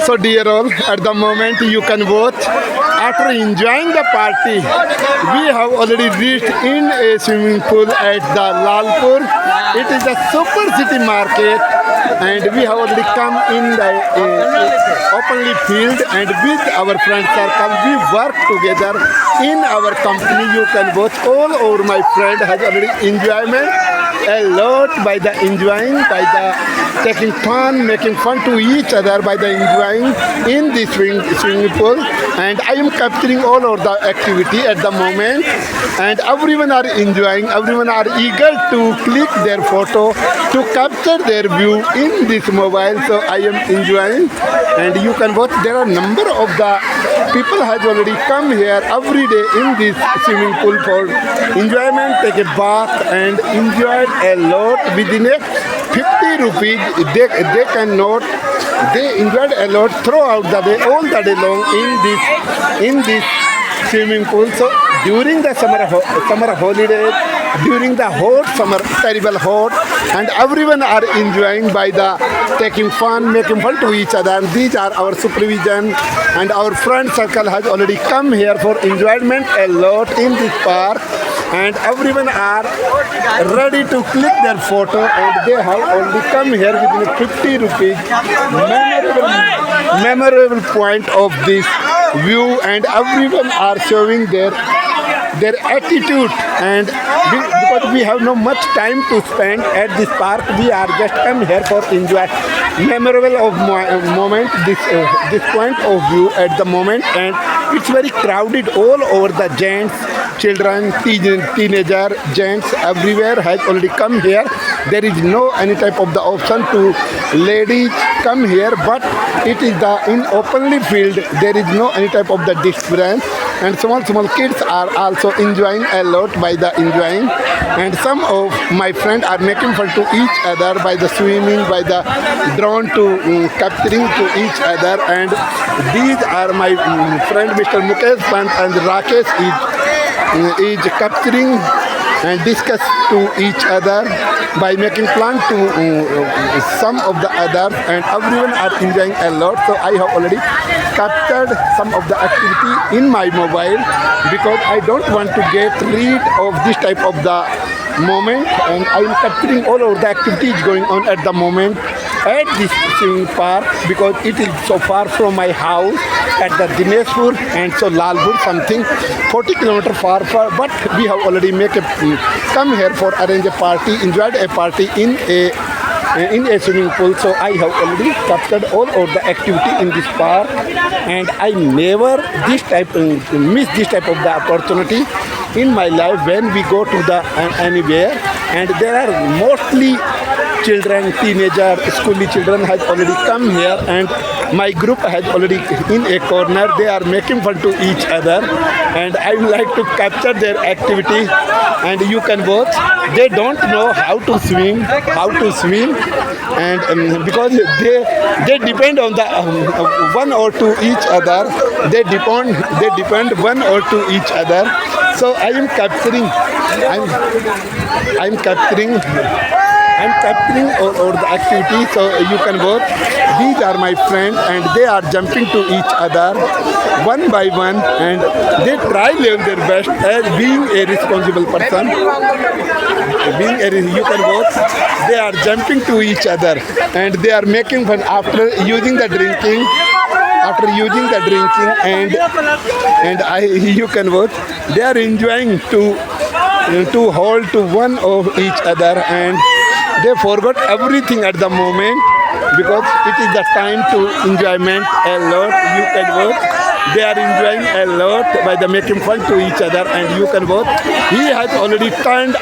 So dear all, at the moment you can watch. After enjoying the party, we have already reached in a swimming pool at the Lalpur. It is a super city market, and we have already come in the openly field, and with our friend circle we work together in our company. You can watch all over. My friend has already enjoyment a lot by the enjoying, by the taking fun, making fun to each other by the enjoying in the swimming pool. And I am capturing all of the activity at the moment, and everyone are enjoying, everyone are eager to click their photo, to capture their view in this mobile. So I am enjoying, and you can watch. There are number of the people has already come here every day in this swimming pool for enjoyment, take a bath and enjoy a lot within a 50 rupees. They cannot. They enjoyed a lot throughout the day, all the day long in this swimming pool. So during the summer holidays, during the hot summer, terrible hot, and everyone are enjoying by the taking fun, making fun to each other. And these are our supervision, and our friend circle has already come here for enjoyment a lot in this park. And everyone are ready to click their photo, and they have already come here with a 50 rupees memorable point of this view, and everyone are showing their attitude. And because we have no much time to spend at this park, we are just come here for enjoy memorable of moment, this point of view at the moment. And it's very crowded all over. The gents, children, teenager, gents, everywhere has already come here. There is no any type of the option to ladies come here, but it is the in openly field. There is no any type of the difference, and small kids are also enjoying a lot by the enjoying. And some of my friends are making fun to each other by the swimming, by the drawn to capturing to each other. And these are my friend Mr. Mukesh Pant and Rakesh is capturing and discuss to each other by making plan to some of the others, and everyone are enjoying a lot. So I have already captured some of the activity in my mobile, because I don't want to get rid of this type of the moment, and I am capturing all of the activities going on at the moment at this swimming park, because it is so far from my house at the Dineshpur, and so Lalpur something 40 kilometers far, but we have already come here for arrange a party, enjoyed a party in a swimming pool. So I have already captured all of the activity in this park, and I never miss this type of the opportunity in my life when we go to the anywhere. And there are mostly children, teenager, schooly children has already come here, and my group has already in a corner. They are making fun to each other, and I would like to capture their activity. And you can watch. They don't know how to swim, and because they depend on the one or two each other. They depend one or two each other. So I am capturing. I'm capturing all the activity, so you can watch. These are my friends, and they are jumping to each other one by one, and they try their best as being a responsible person. You can watch. They are jumping to each other, and they are making fun after using the drinking. You can watch. They are enjoying to hold to one of each other, and they forgot everything at the moment, because it is the time to enjoyment a lot. You can watch. They are enjoying a lot by the making fun to each other, and you can watch. He has already turned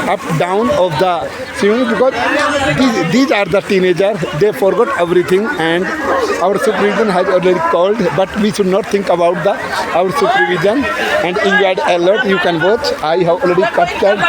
up down of the swimming, because these are the teenagers. They forgot everything, and our supervision has already called, but we should not think about our supervision, and enjoyed a lot. You can watch. I have already captured